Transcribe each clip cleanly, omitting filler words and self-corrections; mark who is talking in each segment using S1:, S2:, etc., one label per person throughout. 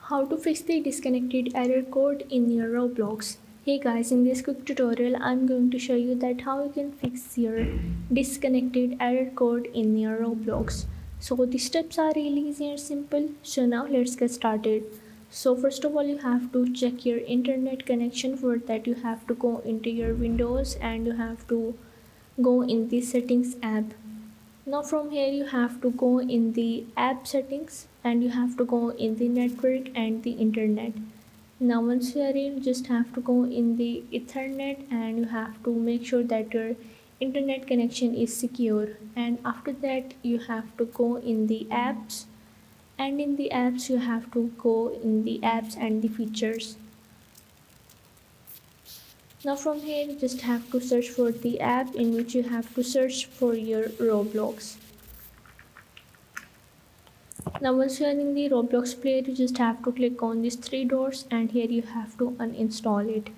S1: How to fix the disconnected error code in your Roblox. Hey guys, in this quick tutorial I'm going to show you that how you can fix your disconnected error code in your Roblox. So the steps are really easy and simple. So now let's get started. So first of all you have to check your internet connection. For that you have to go into your Windows and you have to go in the settings app. Now from here you have to go in the app settings and you have to go in the network and the internet. Now once you are in, just have to go in the Ethernet and you have to make sure that your internet connection is secure, and after that you have to go in the apps, and in the apps you have to go in the apps and the features. Now from here you just have to search for the app in which you have to search for your Roblox. Now once you are in the Roblox player, you just have to click on these three dots and here you have to uninstall it.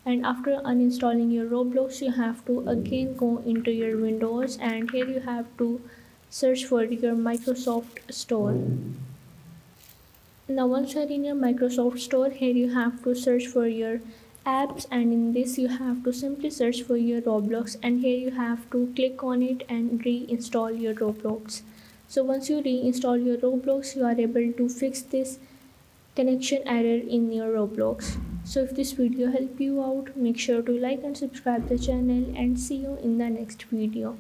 S1: And after uninstalling your Roblox, you have to again go into your Windows and here you have to search for your Microsoft Store. Now once you are in your Microsoft Store, here you have to search for your apps, and in this you have to simply search for your Roblox and here you have to click on it and reinstall your Roblox. So once you reinstall your Roblox, you are able to fix this connection error in your Roblox. So if this video helped you out, make sure to like and subscribe the channel and see you in the next video.